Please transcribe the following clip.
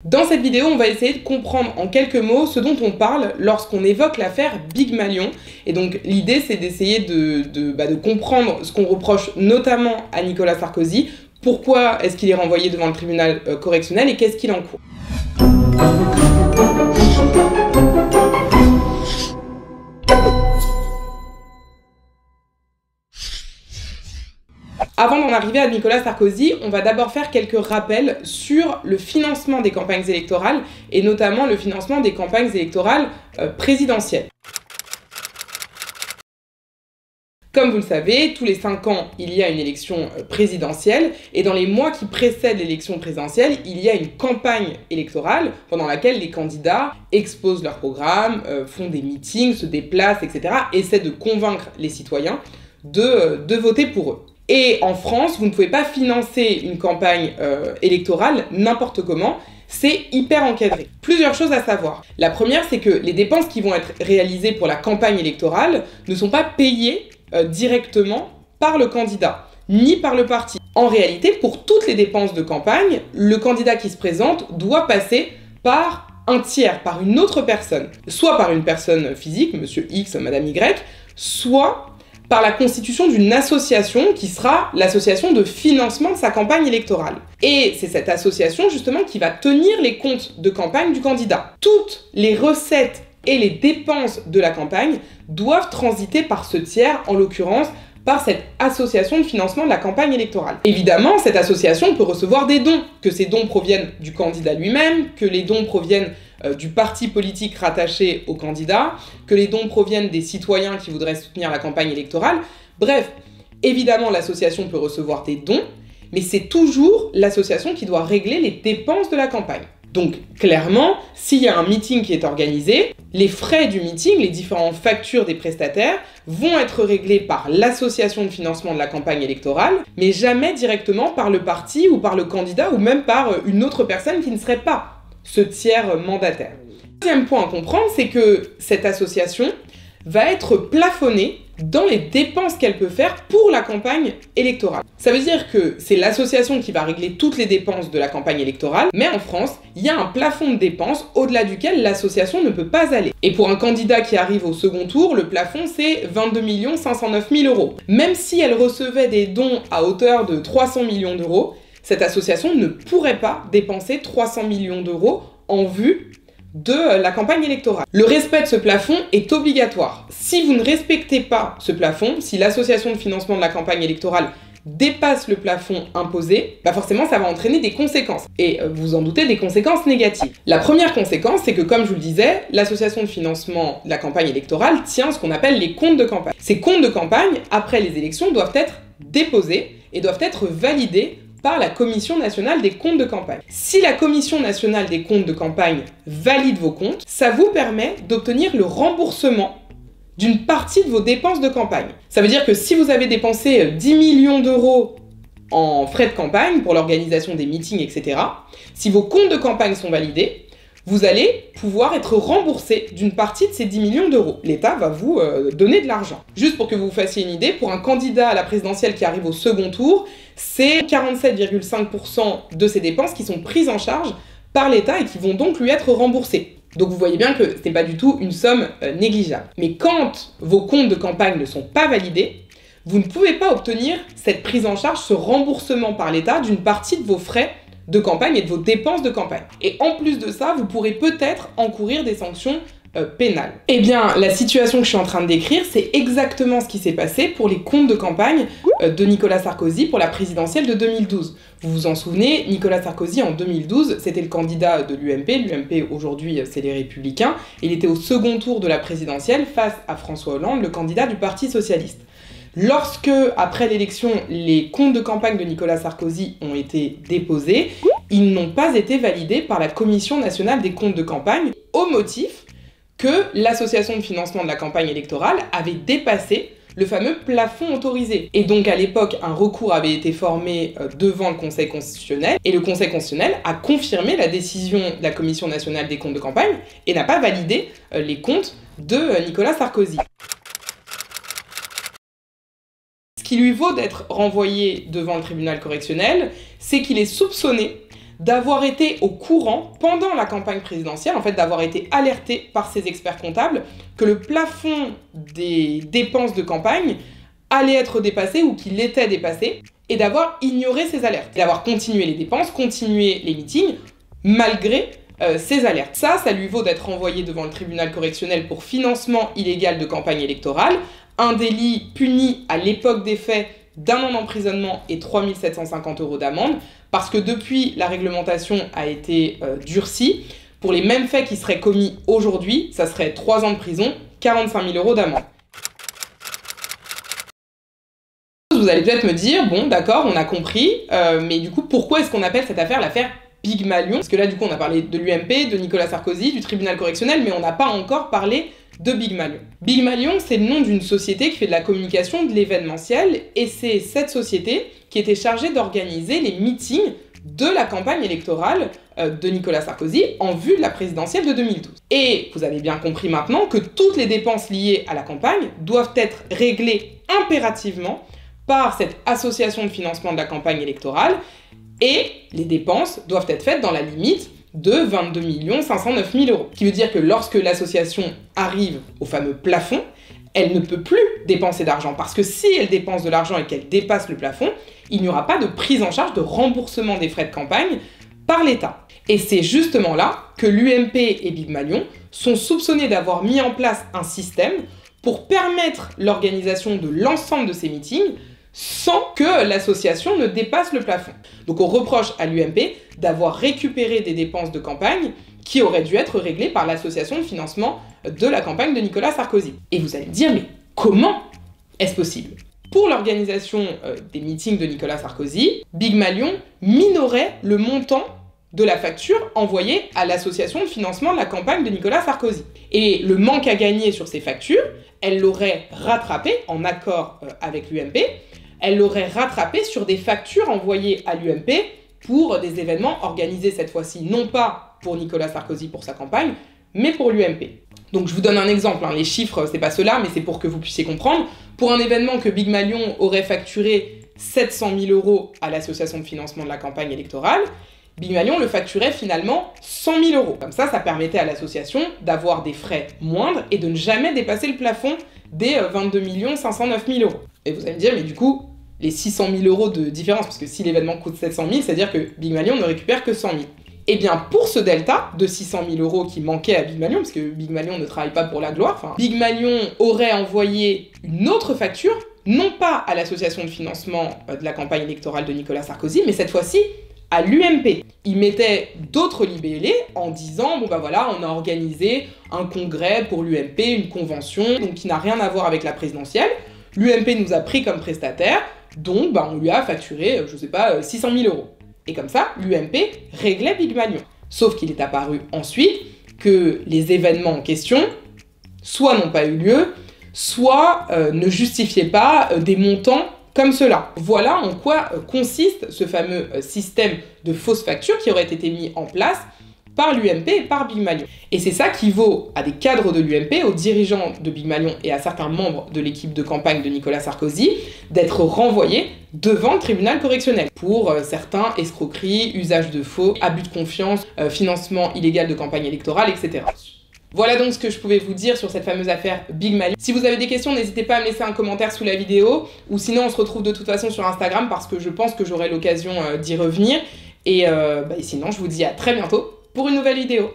Dans cette vidéo, on va essayer de comprendre en quelques mots ce dont on parle lorsqu'on évoque l'affaire Big Malion. Et donc l'idée, c'est d'essayer de comprendre ce qu'on reproche notamment à Nicolas Sarkozy, pourquoi est-ce qu'il est renvoyé devant le tribunal correctionnel et qu'est-ce qu'il encourt. Avant d'en arriver à Nicolas Sarkozy, on va d'abord faire quelques rappels sur le financement des campagnes électorales et notamment le financement des campagnes électorales présidentielles. Comme vous le savez, tous les 5 ans, il y a une élection présidentielle et dans les mois qui précèdent l'élection présidentielle, il y a une campagne électorale pendant laquelle les candidats exposent leur programme, font des meetings, se déplacent, etc., essaient de convaincre les citoyens de voter pour eux. Et en France, vous ne pouvez pas financer une campagne électorale n'importe comment, c'est hyper encadré. Plusieurs choses à savoir. La première, c'est que les dépenses qui vont être réalisées pour la campagne électorale ne sont pas payées directement par le candidat, ni par le parti. En réalité, pour toutes les dépenses de campagne, le candidat qui se présente doit passer par un tiers, par une autre personne. Soit par une personne physique, monsieur X, madame Y, soit par la constitution d'une association qui sera l'association de financement de sa campagne électorale. Et c'est cette association justement qui va tenir les comptes de campagne du candidat. Toutes les recettes et les dépenses de la campagne doivent transiter par ce tiers, en l'occurrence par cette association de financement de la campagne électorale. Évidemment, cette association peut recevoir des dons, que ces dons proviennent du candidat lui-même, que les dons proviennent du parti politique rattaché au candidat, que les dons proviennent des citoyens qui voudraient soutenir la campagne électorale. Bref, évidemment, l'association peut recevoir des dons, mais c'est toujours l'association qui doit régler les dépenses de la campagne. Donc, clairement, s'il y a un meeting qui est organisé, les frais du meeting, les différentes factures des prestataires vont être réglés par l'association de financement de la campagne électorale, mais jamais directement par le parti ou par le candidat ou même par une autre personne qui ne serait pas ce tiers mandataire. Deuxième point à comprendre, c'est que cette association va être plafonnée dans les dépenses qu'elle peut faire pour la campagne électorale. Ça veut dire que c'est l'association qui va régler toutes les dépenses de la campagne électorale, mais en France, il y a un plafond de dépenses au-delà duquel l'association ne peut pas aller. Et pour un candidat qui arrive au second tour, le plafond c'est 22 509 000 €. Même si elle recevait des dons à hauteur de 300 millions d'euros, cette association ne pourrait pas dépenser 300 millions d'euros en vue de la campagne électorale. Le respect de ce plafond est obligatoire. Si vous ne respectez pas ce plafond, si l'association de financement de la campagne électorale dépasse le plafond imposé, forcément ça va entraîner des conséquences. Et vous en doutez, des conséquences négatives. La première conséquence, c'est que comme je vous le disais, l'association de financement de la campagne électorale tient ce qu'on appelle les comptes de campagne. Ces comptes de campagne, après les élections, doivent être déposés et doivent être validés par la Commission nationale des comptes de campagne. Si la Commission nationale des comptes de campagne valide vos comptes, ça vous permet d'obtenir le remboursement d'une partie de vos dépenses de campagne. Ça veut dire que si vous avez dépensé 10 millions d'euros en frais de campagne pour l'organisation des meetings, etc., si vos comptes de campagne sont validés, vous allez pouvoir être remboursé d'une partie de ces 10 millions d'euros. L'État va vous donner de l'argent. Juste pour que vous vous fassiez une idée, pour un candidat à la présidentielle qui arrive au second tour, c'est 47,5% de ses dépenses qui sont prises en charge par l'État et qui vont donc lui être remboursées. Donc vous voyez bien que ce n'est pas du tout une somme négligeable. Mais quand vos comptes de campagne ne sont pas validés, vous ne pouvez pas obtenir cette prise en charge, ce remboursement par l'État d'une partie de vos frais de campagne et de vos dépenses de campagne. Et en plus de ça, vous pourrez peut-être encourir des sanctions pénales. Eh bien, la situation que je suis en train de décrire, c'est exactement ce qui s'est passé pour les comptes de campagne de Nicolas Sarkozy pour la présidentielle de 2012. Vous vous en souvenez, Nicolas Sarkozy, en 2012, c'était le candidat de l'UMP. L'UMP, aujourd'hui, c'est les Républicains. Il était au second tour de la présidentielle face à François Hollande, le candidat du Parti socialiste. Lorsque, après l'élection, les comptes de campagne de Nicolas Sarkozy ont été déposés, ils n'ont pas été validés par la Commission nationale des comptes de campagne au motif que l'association de financement de la campagne électorale avait dépassé le fameux plafond autorisé. Et donc à l'époque, un recours avait été formé devant le Conseil constitutionnel, et le Conseil constitutionnel a confirmé la décision de la Commission nationale des comptes de campagne et n'a pas validé les comptes de Nicolas Sarkozy. Ce qui lui vaut d'être renvoyé devant le tribunal correctionnel, c'est qu'il est soupçonné d'avoir été au courant pendant la campagne présidentielle, en fait d'avoir été alerté par ses experts comptables que le plafond des dépenses de campagne allait être dépassé ou qu'il était dépassé, et d'avoir ignoré ces alertes, d'avoir continué les dépenses, continué les meetings, malgré ces alertes. Ça lui vaut d'être renvoyé devant le tribunal correctionnel pour financement illégal de campagne électorale, un délit puni à l'époque des faits d'1 an d'emprisonnement et 3 750 € d'amende, parce que depuis, la réglementation a été durcie. Pour les mêmes faits qui seraient commis aujourd'hui, ça serait 3 ans de prison, 45 000 € d'amende. Vous allez peut-être me dire, bon d'accord, on a compris, mais du coup, pourquoi est-ce qu'on appelle cette affaire l'affaire Pygmalion? Parce que là, du coup, on a parlé de l'UMP, de Nicolas Sarkozy, du tribunal correctionnel, mais on n'a pas encore parlé de Pygmalion. Pygmalion, c'est le nom d'une société qui fait de la communication, de l'événementiel, et c'est cette société qui était chargée d'organiser les meetings de la campagne électorale de Nicolas Sarkozy en vue de la présidentielle de 2012. Et vous avez bien compris maintenant que toutes les dépenses liées à la campagne doivent être réglées impérativement par cette association de financement de la campagne électorale, et les dépenses doivent être faites dans la limite de 22 509 000 €. Ce qui veut dire que lorsque l'association arrive au fameux plafond, elle ne peut plus dépenser d'argent, parce que si elle dépense de l'argent et qu'elle dépasse le plafond, il n'y aura pas de prise en charge, de remboursement des frais de campagne par l'État. Et c'est justement là que l'UMP et Pygmalion sont soupçonnés d'avoir mis en place un système pour permettre l'organisation de l'ensemble de ces meetings sans que l'association ne dépasse le plafond. Donc on reproche à l'UMP d'avoir récupéré des dépenses de campagne qui auraient dû être réglées par l'association de financement de la campagne de Nicolas Sarkozy. Et vous allez me dire, mais comment est-ce possible? Pour l'organisation des meetings de Nicolas Sarkozy, Pygmalion minorait le montant de la facture envoyée à l'association de financement de la campagne de Nicolas Sarkozy. Et le manque à gagner sur ces factures, elle l'aurait rattrapé en accord avec l'UMP, elle l'aurait rattrapé sur des factures envoyées à l'UMP pour des événements organisés cette fois-ci, non pas pour Nicolas Sarkozy pour sa campagne, mais pour l'UMP. Donc je vous donne un exemple, les chiffres c'est pas cela, mais c'est pour que vous puissiez comprendre. Pour un événement que Pygmalion aurait facturé 700 000 € à l'association de financement de la campagne électorale, Pygmalion le facturait finalement 100 000 €. Comme ça permettait à l'association d'avoir des frais moindres et de ne jamais dépasser le plafond des 22 509 000 €. Et vous allez me dire, mais du coup, les 600 000 € de différence, parce que si l'événement coûte 700 000, c'est-à-dire que Pygmalion ne récupère que 100 000. Et bien, pour ce delta de 600 000 € qui manquait à Pygmalion, parce que Pygmalion ne travaille pas pour la gloire, Pygmalion aurait envoyé une autre facture, non pas à l'association de financement de la campagne électorale de Nicolas Sarkozy, mais cette fois-ci à l'UMP. Il mettait d'autres libellés en disant, bon bah voilà, on a organisé un congrès pour l'UMP, une convention, donc qui n'a rien à voir avec la présidentielle. L'UMP nous a pris comme prestataire, donc on lui a facturé, je sais pas, 600 000 €. Et comme ça, l'UMP réglait Pygmalion. Sauf qu'il est apparu ensuite que les événements en question, soit n'ont pas eu lieu, soit ne justifiaient pas des montants comme cela. Voilà en quoi consiste ce fameux système de fausses factures qui aurait été mis en place par l'UMP et par Pygmalion. Et c'est ça qui vaut à des cadres de l'UMP, aux dirigeants de Pygmalion et à certains membres de l'équipe de campagne de Nicolas Sarkozy d'être renvoyés devant le tribunal correctionnel pour certains escroqueries, usage de faux, abus de confiance, financement illégal de campagne électorale, etc. Voilà donc ce que je pouvais vous dire sur cette fameuse affaire Pygmalion. Si vous avez des questions, n'hésitez pas à me laisser un commentaire sous la vidéo, ou sinon on se retrouve de toute façon sur Instagram parce que je pense que j'aurai l'occasion d'y revenir. Et sinon, je vous dis à très bientôt pour une nouvelle vidéo.